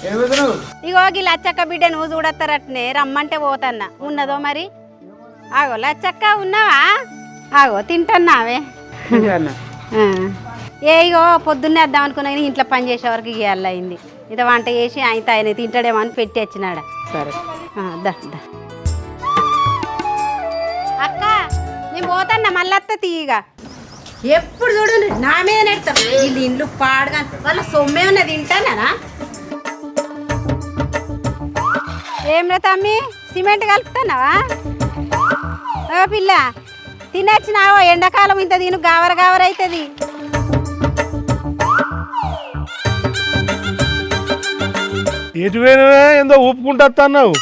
ఇగో ఈ లచ్చక్క బిడ్డ నువ్వు చూడత్తారట్నే రమ్మంటే పోతన్నా ఉన్నదో మరి ఆగో లచ్చక్క ఉన్నావా ఆగో తింటన్నావే ఏ ఇగో పొద్దున్నే వద్దాం అనుకున్నా కానీ ఇంట్లో పని చేసే వరకు ఇవాళ అయింది ఇంత వంట చేసి ఆయన తింటాడేమో అని పెట్టి వచ్చినాడ సరే దా అక్క నేను పోతాన్నా మళ్ళీ అత్త తీయగా ఎప్పుడు చూడు నా మీద నెడతారు వీళ్ళు ఇండ్లు పాడుగా వాళ్ళ సొమ్మేమన్నా తింటానా ఏం రా తమ్మి సిమెంట్ కలుపుతున్నావా పిల్ల తినొచ్చినావో ఎండాకాలం ఇంత తిను గావర గావర అవుతుంది ఎటువైనా ఏందో ఊపుకుంటా అన్నావు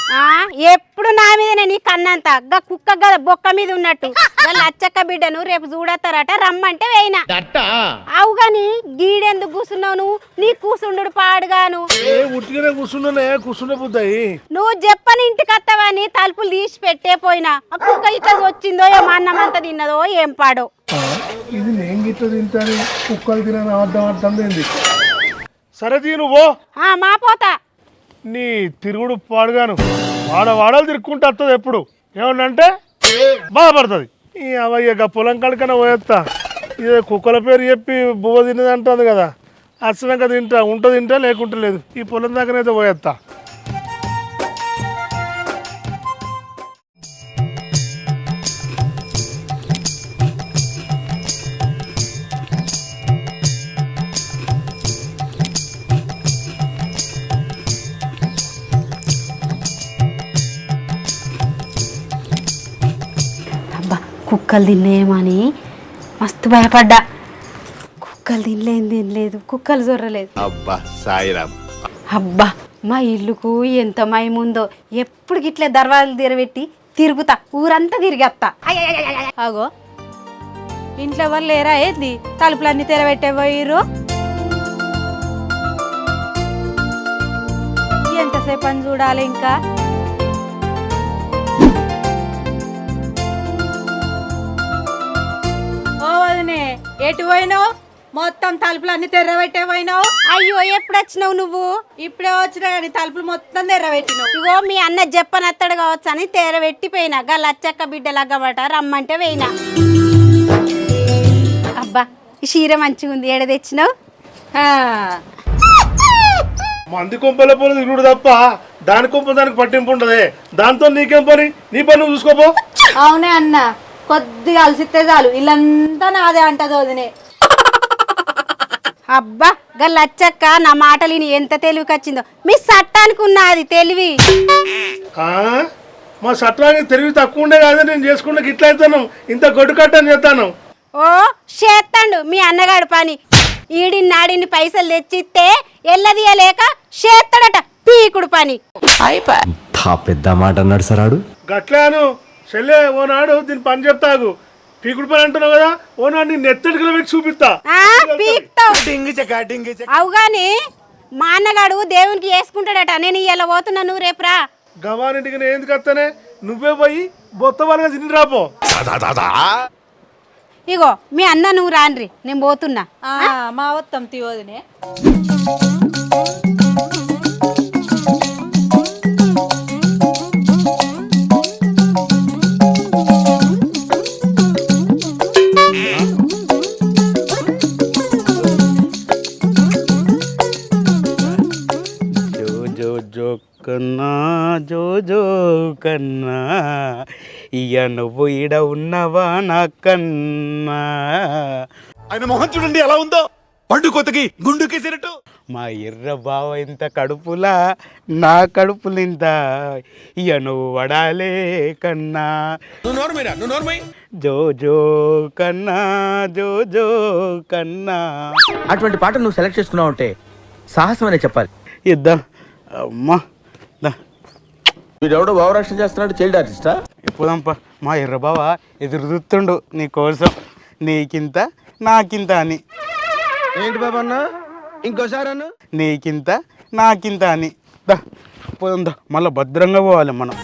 ఎప్పుడు నా మీదనే నీ కన్నంత కుక్క గద బొక్క మీద ఉన్నట్టు వాళ్ళ అచ్చక్క బిడ్డను రేపు చూడతారట రమ్మంటే వేయినా అవు గాని గీడెందుకు కూర్చున్నావు నువ్వు నీ కూసుండు పాడుగాను ఉట్టిగానే కూర్చున్నానే కూర్చుండే బుద్ధాయి నువ్వు చెప్పని ఇంటికి వస్తావని తలుపులు తీసి పెట్టే పోయినా ఆ కుక్క ఇట్లా వచ్చిందో ఏమో అన్నమంతా తిన్నదో ఏం పాడో ఇది నేను గిట్ల తింటాను కుక్కలు తినని అర్థం అర్థం ఏంది సరే నువ్వు మా పోతా నీ తిరుగుడు పాడుగాను వాడవాడలు తిరుక్కుంటూ వస్తుంది ఎప్పుడు ఏమన్నంటే బాధపడుతుంది ఈ అవయ్య పొలం కడకన పోయేస్తా ఇదే కుక్కల పేరు చెప్పి బువ్వ తిన్నది అంటుంది కదా అచ్చనాక తింటా తింటా లేకుంటే లేదు ఈ పొలం దాకానైతే పోయేస్తా కుక్కలు తినేమని మస్తు భయపడ్డా కుక్కలు తినలేదు కుక్కలు జొర్రలేదు అబ్బా సాయిరామ్ అబ్బా మా ఇల్లుకు ఎంత మయముందో ఎప్పుడు గిట్లే దర్వాజలు తెరబెట్టి తిరుగుతా ఊరంతా తిరిగేస్తా అగో ఇంట్లో ఎవరు లేరా ఏంది తలుపులన్నీ తెరబెట్టే పోయిర్రు ఎంతసేపు అని చూడాలి ఇంకా ఎటు పోయినావు మొత్తం తలుపులు అన్ని తెర్రబెట్టే పోయినావు అయ్యో ఎప్పుడు వచ్చినావు నువ్వు ఇప్పుడే వచ్చినా కానీ తలుపులు మొత్తం తెర్రబెట్టినావు ఇగో మీ అన్న చెప్పనత్తడు కావచ్చు అని తెరబెట్టిపోయినా గా లచ్చక్క బిడ్డలగ్గబట రమ్మంటే పోయినా అబ్బా ఈ చీర మంచిగా ఉంది ఏడ తెచ్చినావు మంది కొంపల పోలు తిరుగుడు తప్ప దాని కొంప దానికి పట్టింపు ఉండదే దాంతో నీకేం పని నీ పని నువ్వు చూసుకోపో అవునే అన్న కొద్దిగా అలసిస్తే చాలు ఇల్లంతా నాదే అంటది వదినే అబ్బా గా లచ్చక్క నా మాటలు ఎంత తెలివికి వచ్చిందో మీ చట్టానికి ఉన్నది తెలివి మా చట్టానికి తెలివి తక్కువ ఉండే కాదు నేను చేసుకుంటే ఇట్లా అవుతాను ఇంత గొడ్డు కట్టని చేస్తాను ఓ చేస్తాండు మీ అన్నగాడు పని ఈడిని నాడిని పైసలు తెచ్చిస్తే ఎల్లదీయలేక చేస్తాడట పీకుడు పని పెద్ద మాట అన్నాడు సరాడు గట్లాను చెల్లె ఓనాడు దీని పని చెప్తాగు పీకుడు పని అంటున్నావు కదా ఓనాడు నీ నెత్తడికి పెట్టి చూపిస్తా అవుగాని మా అన్నగాడు దేవునికి వేసుకుంటాడట నేను ఇలా పోతున్నా నువ్వు రేపురా గవానింటికి నేను ఎందుకు వస్తానే నువ్వే పోయి బొత్త వాళ్ళగా తిని రాపో ఇగో మీ అన్న నువ్వు రాన్రి నేను పోతున్నా మా వత్తం తీవదినే కన్నా జో కన్నా ఇక నువ్వు ఈడ ఉన్నవా నా కన్నా ఆయన మొహం చూడండి ఎలా ఉందో పండు కొత్తకి గుండుకేసినట్టు మా ఎర్ర బావ ఇంత కడుపులా నా కడుపులింత ఇక నువ్వు వడాలే కన్నా జో కన్నా జో కన్నా అటువంటి పాట నువ్వు సెలెక్ట్ చేసుకున్నావు అంటే సాహసం అనే చెప్పాలి ఇద్దాం అమ్మా వీడెవడో భావరక్షణ చేస్తున్నాడు చైల్డ్ ఆర్టిస్టా ఎప్పుదంపా మా ఎర్ర బావ ఎదురు చూస్తుండు నీ కోసం నీకింత నాకింత అని ఏంటి బాబా అన్న ఇంకోసారి అన్న నీకింత నాకింత అని దా పోదా మళ్ళీ భద్రంగా పోవాలి మనం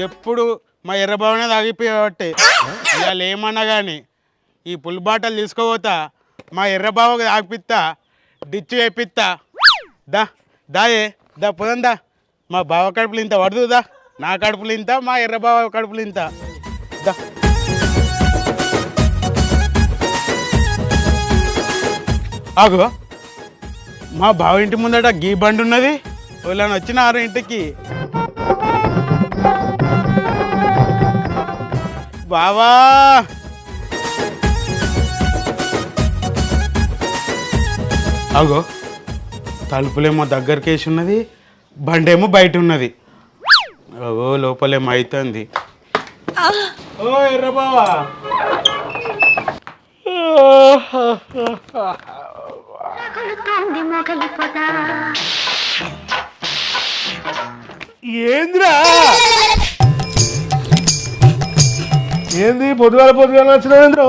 ఎప్పుడు మా ఎర్ర బావనే తాగిపోయేవాటే ఇవాళ ఏమన్నా కానీ ఈ పుల్ బాటలు తీసుకోపోతా మా ఎర్ర బావకి ఆపిస్తా డిచ్చు వేపిస్తా దాయే దా పోదందా మా బావ కడుపులు ఇంత పడుతుందా నా కడుపులు ఇంత మా ఎర్ర బావ కడుపులు ఇంత దా ఆగు మా బావ ఇంటి ముందట గీ బండి ఉన్నది వాళ్ళని వచ్చినారు ఇంటికి బావా అగో తలుపులేమో దగ్గరికి వేసి ఉన్నది బండేమో బయట ఉన్నది అగో లోపలేమో అవుతుంది ఓ ఎర్ర బావా ఏందిరా ఏంది పొద్దుగాల వచ్చినావేంద్ర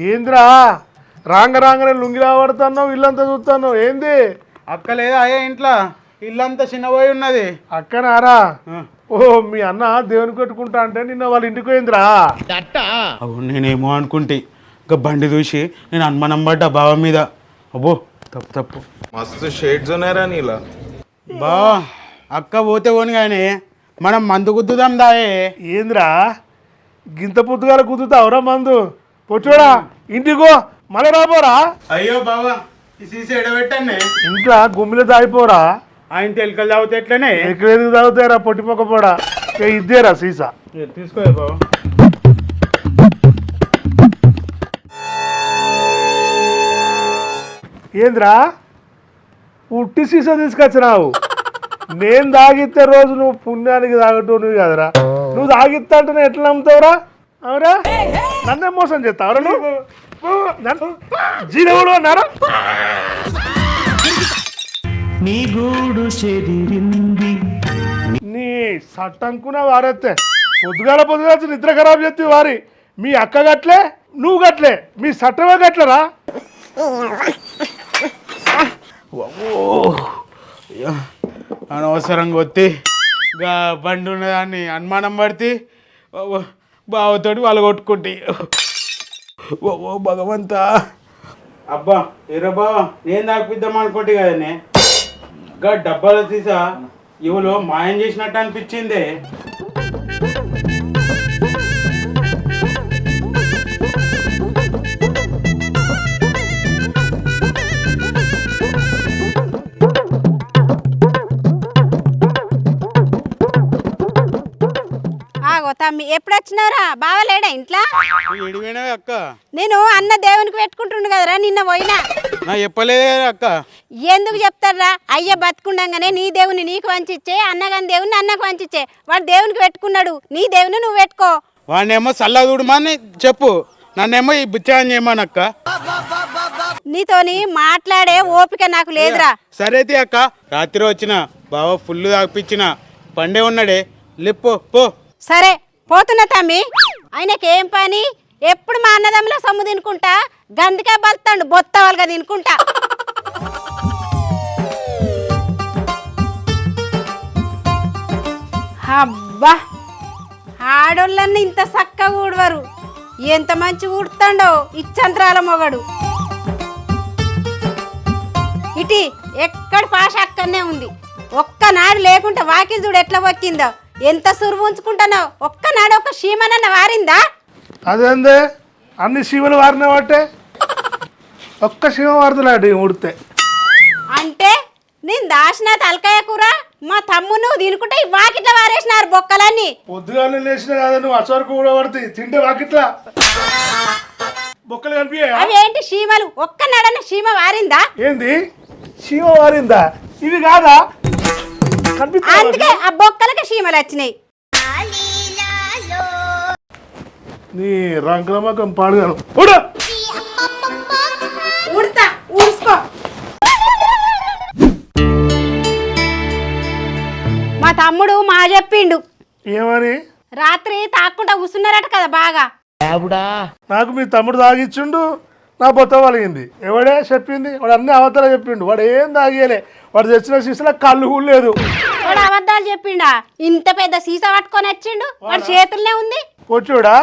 ఏంద్రా రాంగనే లుంగి రాబడుతున్నావు ఇల్లంతా చూస్తున్నావు ఏంది అక్క లేదా అయ్యా ఇంట్లో ఇల్లంతా చిన్నపోయి ఉన్నది అక్కనారా ఓ మీ అన్న దేవుని కొట్టుకుంటా అంటే నిన్న వాళ్ళ ఇంటికి పోయిందిరా అవు నేనేమో అనుకుంటే ఇంకా బండి చూసి నేను అనుమానం పడ్డా బావ మీద అబ్బో తప్పు మస్తు షేడ్స్ ఉన్నాయరా నీలా బా అక్క పోతే పోను కానీ మనం మందు గుద్దుదాం దాయే ఏందిరా గింత పొద్దుగాల కుదుతావురా మందు పొచ్చోడా ఇంటికో మళ్ళీ రాపోరా అయ్యో బావా ఈ సీసీ ఎడబెట్టండి ఇంట్లో గుమ్మిలో తాగిపోరా ఆయన తెలకలు తాగితే ఎట్లనే ఎక్కడెందుకు తాగుతారా పొట్టిమొక్క పోడా ఇద్దేరా సీసా తీసుకో బావా ఏంద్రా ఉట్టి సీసా తీసుకొచ్చినావు నేను తాగితే రోజు నువ్వు పుణ్యానికి తాగటం నువ్వు కదరా నువ్వు తాగిస్తా అంటే నేను ఎట్లా నమ్ముతావురా అవురా నన్నే మోసం చేస్తావురా నువ్వు జీరవుడు అన్నారా నీ సట్టంకున వారెత్తే పొద్దుగాల నిద్ర ఖరాబ్ చేస్తే వారి మీ అక్క గట్లే నువ్వు గట్లే మీ సట్టమే గట్లరా అనవసరంగా వచ్చి గా బండి ఉన్నదాన్ని అనుమానం పడితే బావతోటి వాళ్ళు కొట్టుకుంటే ఓ భగవంతా అబ్బా ఎర్ర బావ నేను తాగిపిద్దాం అనుకుంటే కదనే గా డబ్బాలు తీసా ఇవలో మాయం చేసినట్టు అనిపించింది తమ్మి ఎప్పుడు వచ్చినారా బావలేడా ఇంట్లో ఎడిపోయినా అక్క నేను అన్న దేవునికి పెట్టుకుంటుండు కదరా నిన్న పోయినా నా చెప్పలేదే అక్క ఎందుకు చెప్తారా అయ్య బతుకుండగానే నీ దేవుని నీకు వంచిచ్చే అన్నగాని దేవుని అన్నకు వంచిచ్చే వాడు దేవునికి పెట్టుకున్నాడు నీ దేవుని నువ్వు పెట్టుకో వాడినేమో సల్లా చూడమని చెప్పు నన్నేమో ఈ బుచ్చాని చేయమనక్క నీతోని మాట్లాడే ఓపిక నాకు లేదురా సరైతే అక్క రాత్రి వచ్చిన బావ ఫుల్ తాగిపించిన పండే ఉన్నాడే లేపో పో సరే పోతున్నా తమ్మి ఆయనకేం పని ఎప్పుడు మా అన్నదమ్ముల సొమ్ము తినుకుంటా గందుకే బలుతాడు బొత్త వాళ్ళగా తినుకుంటా అబ్బా ఆడోళ్ళన్నీ ఇంత చక్కగా ఊడవరు ఎంత మంచి ఊడుతాడో ఇచ్చంత్రాల మొగడు ఇటీ ఎక్కడ పాష అక్కడనే ఉంది ఒక్కనాడు లేకుంటే వాకిలి చూడు ఎట్లా వచ్చిందో ఎంత సురువు ఉంచుకుంటున్నావు ఒక్కనాడు ఒక చీమనన్న వారిందా అదేందే అన్ని శివలు వారిన వాటే ఒక్క శివ వారుతున్నాడు ఉడితే అంటే నేను దాచిన తలకాయ కూర మా తమ్మును తినుకుంటే ఈ వాకిట్ల వారేసినారు బొక్కలన్నీ పొద్దుగానే లేచిన కాదా నువ్వు అసవరకు కూడా పడుతుంది తింటే వాకిట్లా బొక్కలు కనిపించాయా అవి ఏంటి చీమలు ఒక్కనాడన్న చీమ వారిందా ఏంది శివ వారిందా ఇవి కాదా అందుకే ఆ బొక్కలకి చీమలు వచ్చినాయి నీ రంగులమ్మకం పాడుగాను ఉడతా ఊడ్చుకో మా తమ్ముడు మా చెప్పిండు ఏమని రాత్రి తాక్కుంటా కూర్చున్నారట కదా బాగా నాకు మీ తమ్ముడు తాగిచ్చిండు నా బొత్త వలిగింది ఎవడే చెప్పింది వాడు అన్ని అవతల చెప్పిండు వాడు ఏం తాగేలే వాడు తెచ్చిన సీసాలో కళ్ళు కూడా లేదు వాడు అబద్ధాలు చెప్పిండా ఇంత పెద్ద సీసా పట్టుకొని వచ్చిండు వాడి చేతుల్నే ఉంది పొచ్చోడా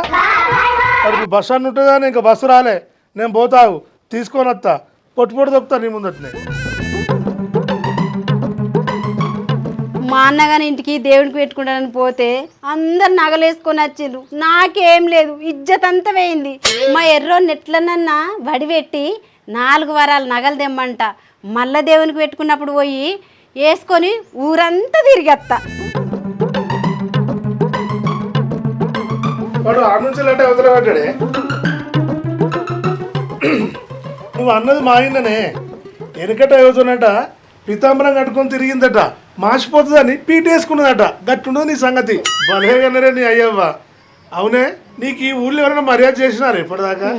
వాడికి బస్సు అని ఉంటుందా ఇంకా బస్సు రాలే నేను పోతావు తీసుకొని వస్తా పొట్టు దొక్కుతా నీ ముందటనే. మా అన్నగాని ఇంటికి దేవుడికి పెట్టుకుంటానని పోతే అందరు నగలేసుకొని వచ్చిండ్రు, నాకేం లేదు, ఇజ్జత్ అంతా పోయింది. మా ఎర్రోని ఎట్లనన్నా వడిపెట్టి 4 వారాలు నగలు తెమ్మంట, మళ్ళా దేవునికి పెట్టుకున్నప్పుడు పోయి వేసుకొని ఊరంతా తిరిగత్తా. వాడు ఆ నుంచి అంటే అవతల పడ్డాడే. నువ్వు అన్నది మా ఆయననే వెనకట అవుతున్నట పితాంబరం కట్టుకొని తిరిగిందట, మాసిపోతుందని పీటేసుకున్నదట. గట్టుండదు నీ సంగతి. బలేగన్నరే నీ అయ్యవ్వ. అవునే, నీకు ఈ ఊళ్ళో ఎవరైనా మర్యాద చేసినారు ఇప్పటిదాకా?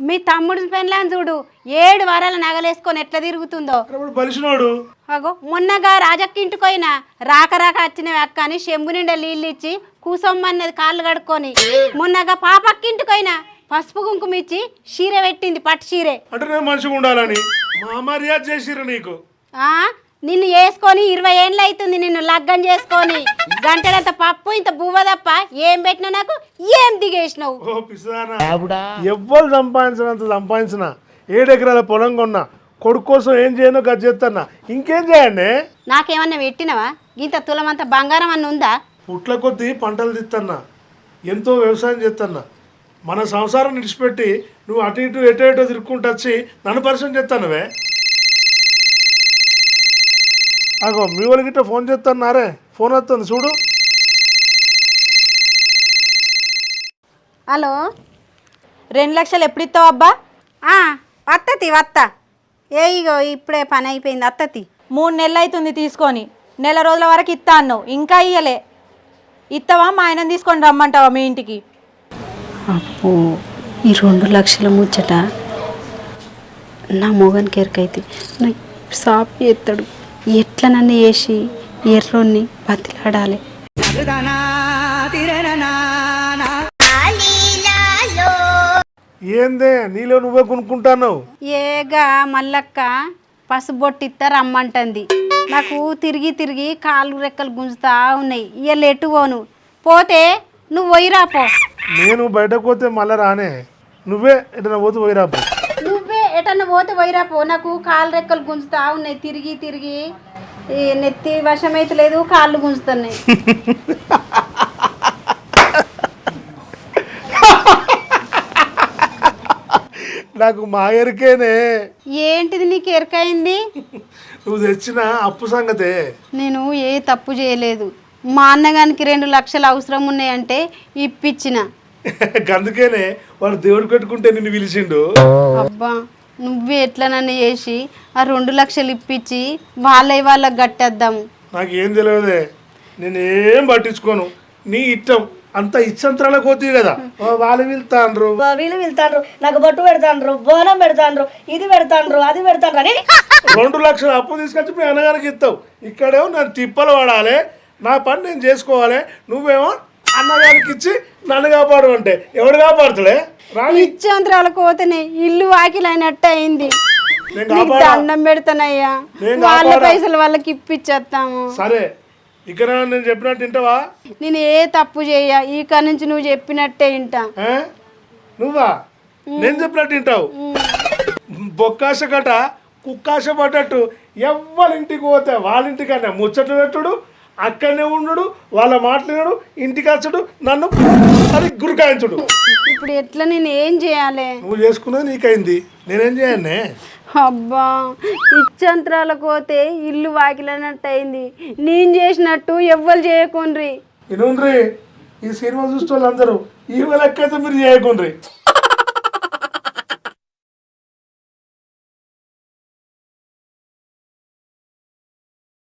మీ తమ్ముడి పెళ్ళాన్ని చూడు, 7 వారాలు నగలేసుకొని ఎట్లా తిరుగుతుందో. ఇప్పుడు బలిసినోడు. అగో మొన్నగా రాజక్క ఇంటికి పోయినా రాక వచ్చినవి అక్క అని చెంబు నిండా నీళ్ళు ఇచ్చి కూసొమ్మన్నది కాళ్ళు కడుక్కొని. మొన్నగా పాపక్కింటికి పోయినా పసుపు కుంకుమ ఇచ్చి చీర పెట్టింది, పట్టు చీరే. అంటే నేను మంచిగా ఉండాలని మా మర్యాద చేసిర్రు నీకు. నిన్ను వేసుకొని 20 ఏళ్ళు అవుతుంది నిన్ను లగ్గం చేసుకొని. గంటలంత పప్పు ఇంత బువ్వ తప్ప ఏం పెట్టినా నాకు ఏం దిగేసినావు. ఓ పిసానా, ఎవ్వరు సంపాదించినంత సంపాదించిన 7 ఎకరాల పొలం కొన్నా, కొడుకు కోసం ఏం చేయను గది చేస్తున్నా, ఇంకేం చేయండి. నాకేమన్నా పెట్టినవా? ఇంత తులమంత బంగారం అన్న ఉందా? పుట్ల కొద్దీ పంటలు తిత్తన్నా, ఎంతో వ్యవసాయం చేస్తున్నా. మన సంసారం నిడిచిపెట్టి నువ్వు అటు ఇటు ఎటో తిరుక్కుంటూ వచ్చి నన్ను పరిచయం చేస్తానువే. అగో మీ వాళ్ళకి ఇట్లా ఫోన్ చేస్తున్నారే, ఫోన్ వస్తుంది చూడు. హలో, 2 లక్షలు ఎప్పుడు ఇస్తావు అబ్బా? వత్తతి ఇగో ఇప్పుడే పని అయిపోయింది, అత్తతి. 3 నెలలు అవుతుంది తీసుకొని, నెల రోజుల వరకు ఇస్తా అన్నావు, ఇంకా ఇయ్యలే. ఇస్తావా మా ఆయన తీసుకొని రమ్మంటావా మీ ఇంటికి? అప్పు ఈ 2 లక్షల ముచ్చట నా మొగనికి ఎరకైతే నా సాప్ ఎత్తాడు. ఎట్లా నన్ను వేసి ఎర్రోన్ని బతిలాడాలి. ఏందే నీలో నువ్వే కొనుక్కుంటాను? ఏగా మల్లక్క పసుబొట్టిత్తా రమ్మంటుంది. నాకు తిరిగి తిరిగి కాళ్ళు రెక్కలు గుంజుతా ఉన్నాయి. ఇవాళ ఎటు పోను, పోతే నువ్వు పోయిరాపో. నేను బయటకు పోతే మళ్ళీ రానే, నువ్వే ఎటన్నా పోతే పోయిరాపో. నువ్వే ఎటన్నా పోతే పోయిరాపో. నాకు కాళ్ళు రెక్కలు గుంజుతా ఉన్నాయి, తిరిగి తిరిగి నెత్తి వశమైతే లేదు, కాళ్ళు గుంజుతున్నాయి. నాకు మా ఎరికేనే. ఏంటిది నీకు ఎరకైంది? నువ్వు తెచ్చిన అప్పు సంగతే. నేను ఏ తప్పు చేయలేదు. మా అన్నగానికి 2 లక్షలు అవసరం ఉన్నాయంటే ఇప్పించిన. అందుకేనే వాడు దేవుడు పెట్టుకుంటే నిన్ను పిలిచిండు. అబ్బా, నువ్వే ఎట్లా నన్ను చేసి ఆ 2 లక్షలు ఇప్పించి వాళ్ళకి కట్టేద్దాము. నాకేం తెలియదే, నేనేం పట్టించుకోను, నీ ఇష్టం. అంత ఇచ్చంతరాల కోతి కదా, వాళ్ళు వెళ్తాండ్రు వీళ్ళు వెళ్తాండ్రు, నాకు బొట్టు పెడతాండ్రు, బోనం పెడతాండ్రు, ఇది పెడతాండ్రు, అది పెడతాండ్రు అని 2 లక్షలు అప్పు తీసుకొచ్చి మీ అన్నగారికి ఇస్తావు. ఇక్కడేమో నన్ను తిప్పలు పడాలి, నా పని నేను చేసుకోవాలి. నువ్వేమో అన్నగారికి ఇచ్చి నన్ను కాపాడు అంటే ఎవడు కాపాడుతులే? ఇచ్చంతరాల కోతనే ఇల్లు వాకిలు అయినట్టు అయింది. అన్నం పెడతానయ్యా, వాళ్ళ పైసలు వాళ్ళకి ఇప్పించేస్తాము. సరే, ఇక్కడ నేను చెప్పినట్టు వింటావా? నేను ఏ తప్పు చేయ, ఇక నుంచి నువ్వు చెప్పినట్టే వింటా. నువ్వా? నేను చెప్పినట్టు వింటావు? బొక్కాశ కట కుక్కాశ పడ్డట్టు ఎవ్వరింటికి పోతే వాళ్ళ ఇంటికన్నా ముచ్చట్లు పెట్టుడు, అక్కడనే ఉండు, వాళ్ళ మాట్లాడు, ఇంటికి వచ్చుడు, నన్ను అది గురికాయించుడు. ఇప్పుడు ఎట్లా నేను ఏం చేయాలి? నువ్వు చేసుకున్నది నీకైంది, నేనేం చేయన్నే? అబ్బా, ఇచ్చంతరాల కోతే ఇల్లు వాకిలన్నట్టు అయింది. నేను చేసినట్టు ఎవ్వరు చేయకుండ్రి. వినుండ్రి, ఈ సినిమా చూస్తే వాళ్ళందరూ ఈ లెక్క అయితే మీరు చేయకుండ్రి.